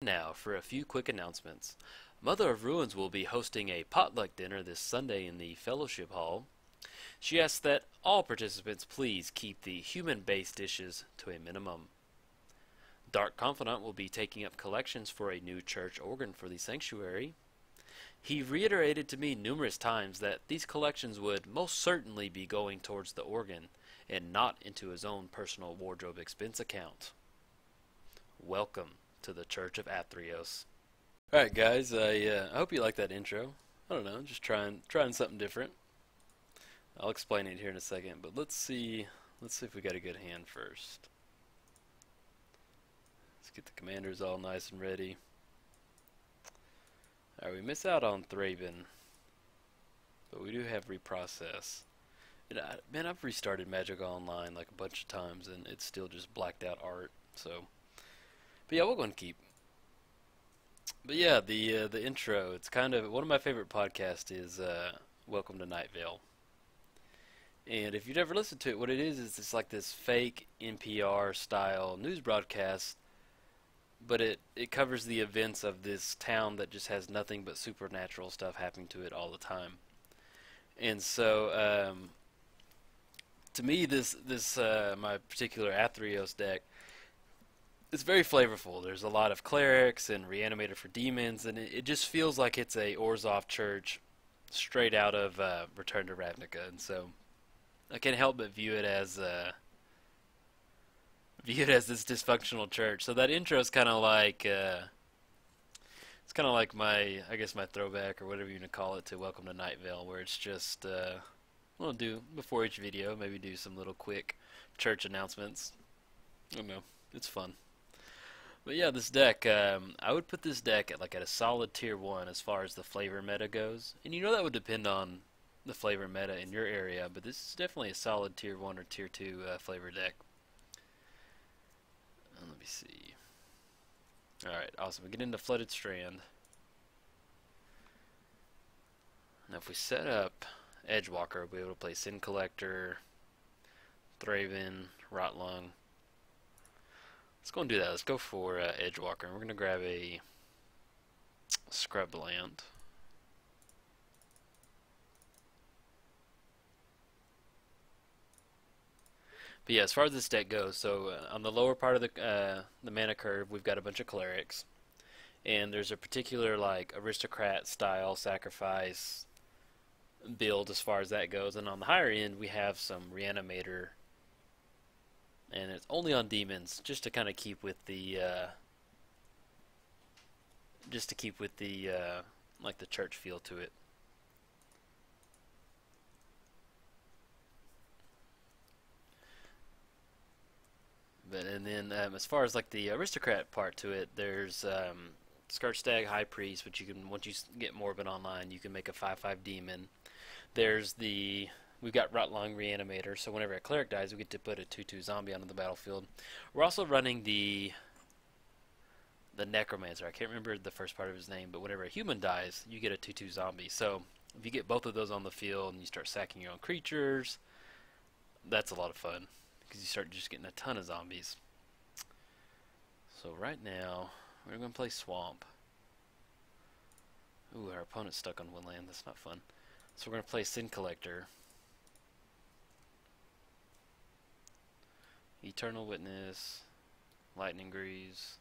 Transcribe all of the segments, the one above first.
now for a few quick announcements. Mother of Ruins will be hosting a potluck dinner this Sunday in the Fellowship Hall. She asks that all participants please keep the human-based dishes to a minimum. Dark Confidant will be taking up collections for a new church organ for the sanctuary. He reiterated to me numerous times that these collections would most certainly be going towards the organ and not into his own personal wardrobe expense account. Welcome to the Church of Athreos. Alright guys, I hope you like that intro. I don't know, just trying something different. I'll explain it here in a second, but let's see if we got a good hand first. Let's get the commanders all nice and ready. Alright, we miss out on Thraben, but we do have reprocess. Man, I've restarted Magic Online like a bunch of times and it's still just blacked out art. So, but yeah, we're going to keep. But yeah, the intro, it's kind of one of my favorite podcasts is Welcome to Night Vale. And if you've never listened to it, what it is it's like this fake NPR style news broadcast, but it covers the events of this town that just has nothing but supernatural stuff happening to it all the time. And so to me, this my particular Athreos deck, it's very flavorful. There's a lot of clerics and reanimator for demons, and it just feels like it's a Orzhov church straight out of Return to Ravnica. And so I can't help but view it as this dysfunctional church. So that intro is kind of like it's kind of like my throwback or whatever you want to call it to Welcome to Night Vale, where it's just we'll do before each video, maybe do some little quick church announcements. I don't know, it's fun. But yeah, this deck, I would put this deck at a solid tier 1 as far as the flavor meta goes. And you know that would depend on the flavor meta in your area, but this is definitely a solid tier 1 or tier 2 flavor deck. Let me see. Alright, awesome. We get into Flooded Strand. Now if we set up Edgewalker, we'll be able to play Sin Collector, Thraben, Rotlung. Let's go and do that. Let's go for Edgewalker. And we're going to grab a Scrubland. But yeah, as far as this deck goes, so on the lower part of the mana curve, we've got a bunch of clerics, and there's a particular like aristocrat style sacrifice build as far as that goes. And on the higher end, we have some reanimator, and it's only on demons, just to kind of keep with the like the church feel to it. And then as far as like the aristocrat part to it, there's Scourge High Priest, which you can, once you get Morbid online, you can make a 5/5 demon. There's we've got Rotlung Reanimator, so whenever a cleric dies, we get to put a 2/2 zombie onto the battlefield. We're also running the Necromancer. I can't remember the first part of his name, but whenever a human dies, you get a 2/2 zombie. So if you get both of those on the field and you start sacking your own creatures, that's a lot of fun, because you start just getting a ton of zombies. So right now, we're going to play Swamp. Ooh, our opponent's stuck on one land. That's not fun. So we're going to play Sin Collector. Eternal Witness. Lightning Greaves.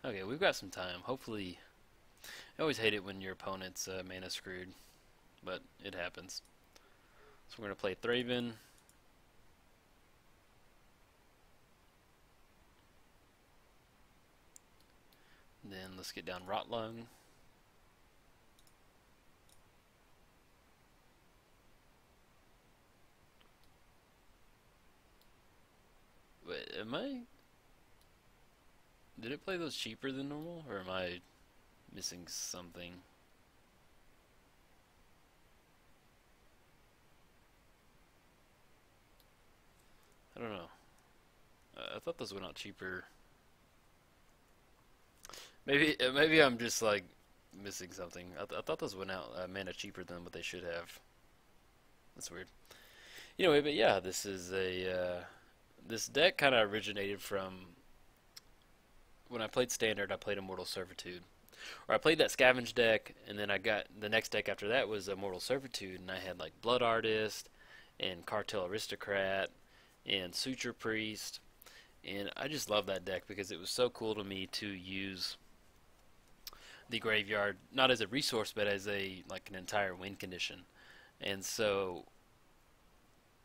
Okay, we've got some time. Hopefully, I always hate it when your opponent's mana screwed, but it happens. So we're going to play Thraben. Then let's get down Rotlung. Wait, did it play those cheaper than normal, or am I missing something? I don't know. I thought those went out cheaper. Maybe I'm just like missing something. I thought those went out mana cheaper than what they should have. That's weird. Anyway, but yeah, this is this deck kind of originated from when I played Standard. I played Immortal Servitude, or I played that Scavenge deck, and then I got the next deck after that was Immortal Servitude, and I had like Blood Artist, and Cartel Aristocrat, and Suture Priest, and I just love that deck because it was so cool to me to use the graveyard not as a resource but as a like an entire win condition. And so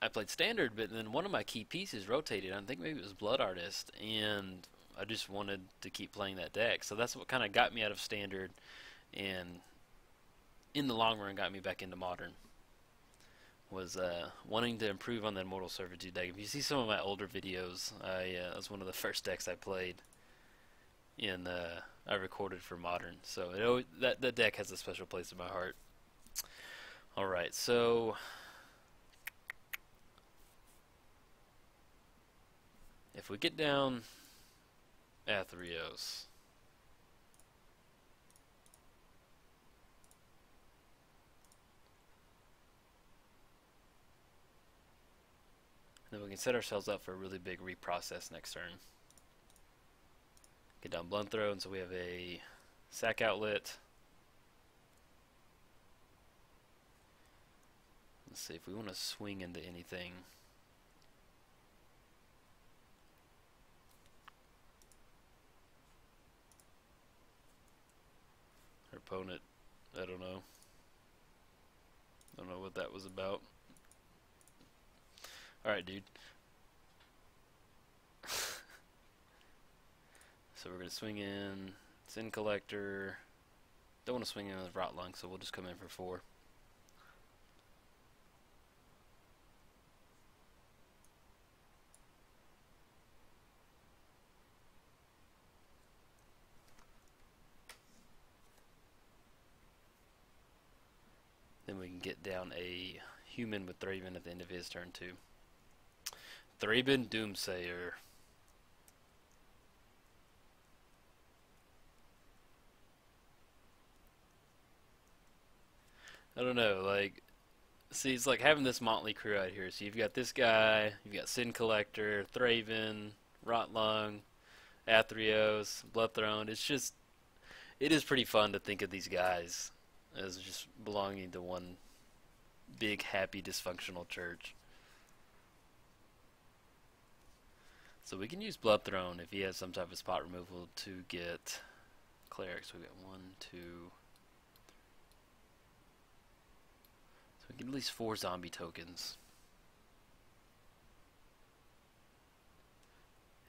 I played Standard, but then one of my key pieces rotated. I think maybe it was Blood Artist, and I just wanted to keep playing that deck. So that's what kind of got me out of Standard, and in the long run got me back into Modern. Was wanting to improve on that Immortal Servitude deck. If you see some of my older videos, that was one of the first decks I played, and I recorded for Modern. So that deck has a special place in my heart. All right, so if we get down Athreos, then we can set ourselves up for a really big reprocess next turn. Get down Blunt Throw, and so we have a sack outlet. Let's see if we want to swing into anything. Our opponent, I don't know. Don't know what that was about. Alright, dude. So we're going to swing in Sin Collector. Don't want to swing in with Rotlung, so we'll just come in for 4. Then we can get down a human with Thraben at the end of his turn too. Thraben Doomsayer. I don't know, like, see, it's like having this motley crew out here. So you've got this guy, you've got Sin Collector, Thraben, Rotlung, Athreos, Bloodthrone. It's just, it is pretty fun to think of these guys as just belonging to one big, happy, dysfunctional church. So we can use Bloodthrone if he has some type of spot removal to get clerics. We got 1, 2. So we get at least 4 zombie tokens.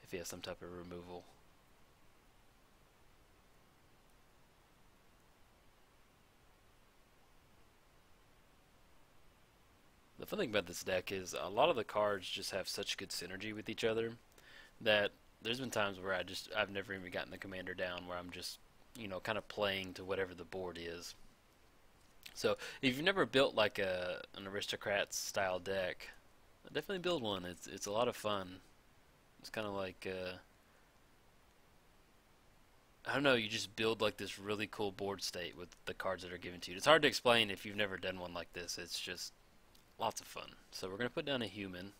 If he has some type of removal. The fun thing about this deck is a lot of the cards just have such good synergy with each other that there's been times where I've never even gotten the commander down, where I'm just, you know, kind of playing to whatever the board is. So if you've never built like an aristocrat style deck, definitely build one. It's a lot of fun. It's kind of like I don't know, you just build like this really cool board state with the cards that are given to you. It's hard to explain if you've never done one like this. It's just lots of fun. So we're going to put down a human.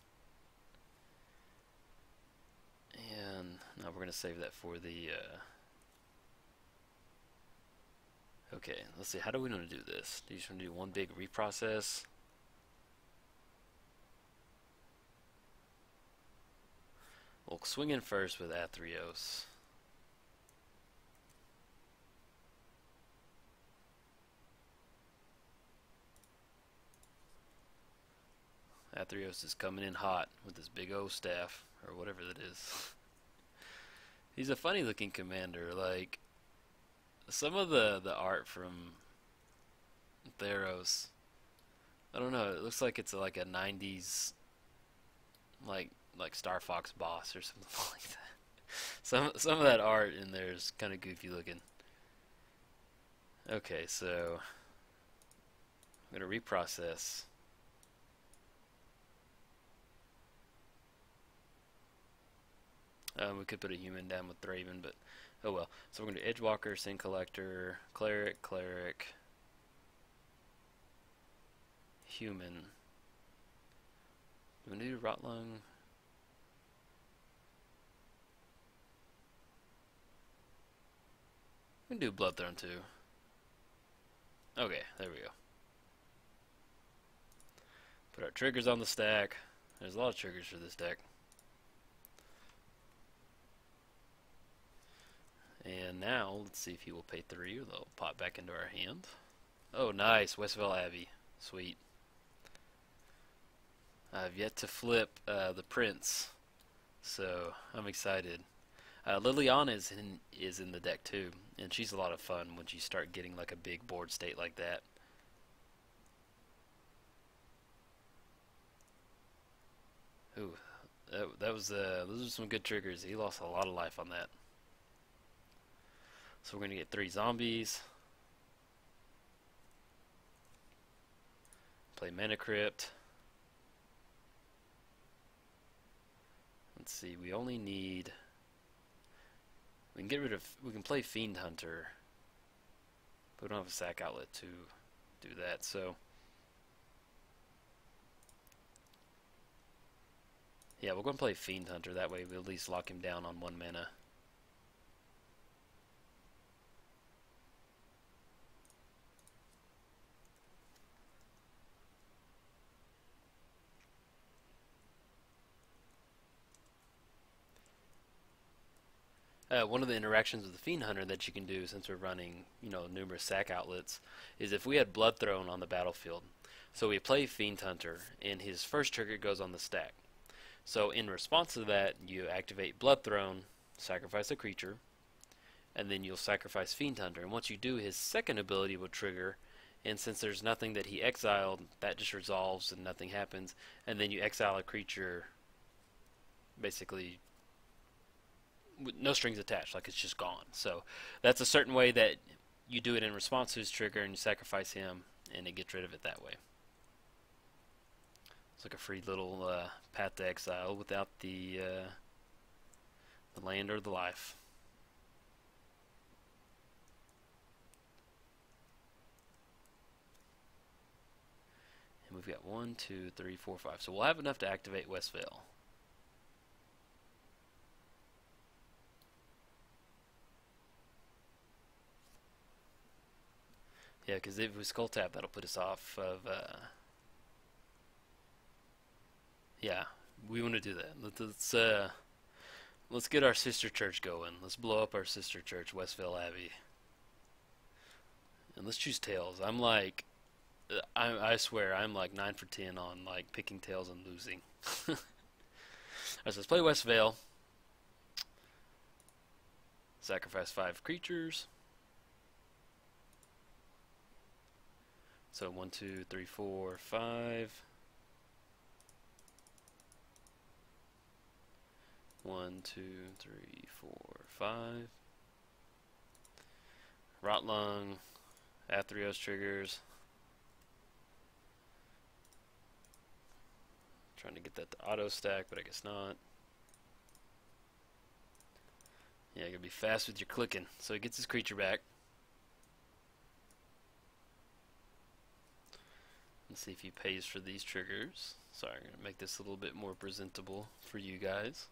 And now we're going to save that for the... Okay, let's see. How do we want to do this? Do you just want to do one big reprocess? We'll swing in first with Athreos. Athreos is coming in hot with his big old staff, or whatever that is. He's a funny looking commander. Like, some of the art from Athreos, I don't know, it looks like it's like a 90s like Star Fox boss or something like that. Some of that art in there is kind of goofy looking. Okay, so I'm going to reprocess. We could put a human down with Thraben, but oh well. So we're going to Edgewalker, Sin Collector, Cleric, human. Do we need to do Rotlung? We can do Blood Throne too. Okay, there we go. Put our triggers on the stack. There's a lot of triggers for this deck. And now, let's see if he will pay 3 or they'll pop back into our hand. Oh, nice. Westvale Abbey. Sweet. I've yet to flip the Prince, so I'm excited. Liliana is in the deck too, and she's a lot of fun when you start getting like a big board state like that. Ooh, those are some good triggers. He lost a lot of life on that. So we're gonna get 3 zombies. Play Mana Crypt. Let's see, we only need... We can get rid of... We can play Fiend Hunter. But we don't have a sack outlet to do that, so... Yeah, we're going to play Fiend Hunter. That way we'll at least lock him down on 1 mana. One of the interactions with the Fiend Hunter that you can do, since we're running, numerous sack outlets, is if we had Blood Throne on the battlefield. So we play Fiend Hunter, and his first trigger goes on the stack. So in response to that, you activate Blood Throne, sacrifice a creature, and then you'll sacrifice Fiend Hunter. And once you do, his second ability will trigger, and since there's nothing that he exiled, that just resolves and nothing happens. And then you exile a creature, basically with no strings attached, like it's just gone. So that's a certain way that you do it in response to his trigger, and you sacrifice him, and it gets rid of it that way. It's like a free little path to exile without the land or the life. And we've got 1, 2, 3, 4, 5. So we'll have enough to activate Westvale. Yeah, because if we skull tap, that'll put us off of... yeah, we want to do that. Let's get our sister church going. Let's blow up our sister church, Westvale Abbey. And let's choose tails. I swear, I'm like 9 for 10 on like picking tails and losing. Alright, so let's play Westvale. Sacrifice 5 creatures. So 1, 2, 3, 4, 5. 1, 2, 3, 4, 5. Rotlung, Athreos triggers. Trying to get that to auto stack, but I guess not. Yeah, you gotta be fast with your clicking. So he gets his creature back. Let's see if he pays for these triggers. Sorry, I'm gonna make this a little bit more presentable for you guys.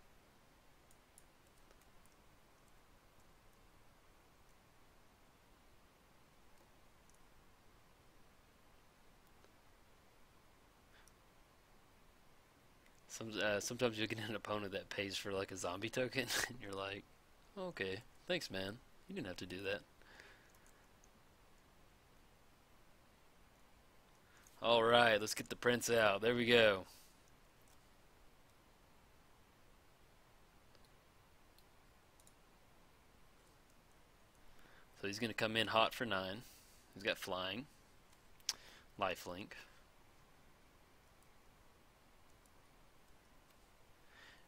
Sometimes you get an opponent that pays for like a zombie token, and you're like, okay, thanks man, you didn't have to do that. Alright, let's get the prince out. There we go. So he's going to come in hot for 9. He's got flying, lifelink.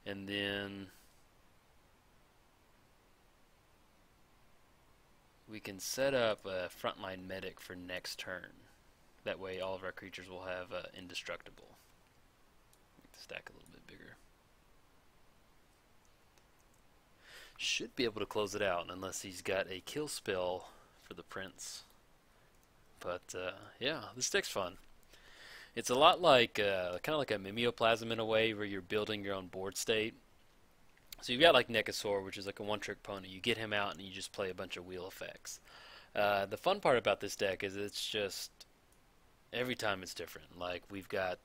And then we can set up a frontline medic for next turn. That way all of our creatures will have indestructible. Make the stack a little bit bigger. Should be able to close it out unless he's got a kill spell for the prince. But yeah, this deck's fun. It's a lot like, kind of like a mimeoplasm in a way, where you're building your own board state. So you've got like Nekosaur, which is like a one-trick pony. You get him out and you just play a bunch of wheel effects. The fun part about this deck is it's just every time it's different. Like we've got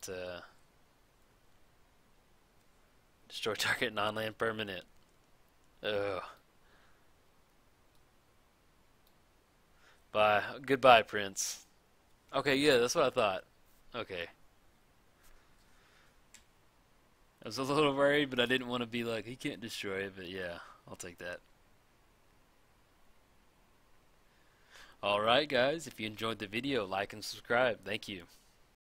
destroy target non-land permanent. Ugh. Bye. Goodbye, Prince. Okay, yeah, that's what I thought. Okay. I was a little worried, but I didn't want to be like, he can't destroy it, but yeah, I'll take that. Alright, guys, if you enjoyed the video, like and subscribe. Thank you.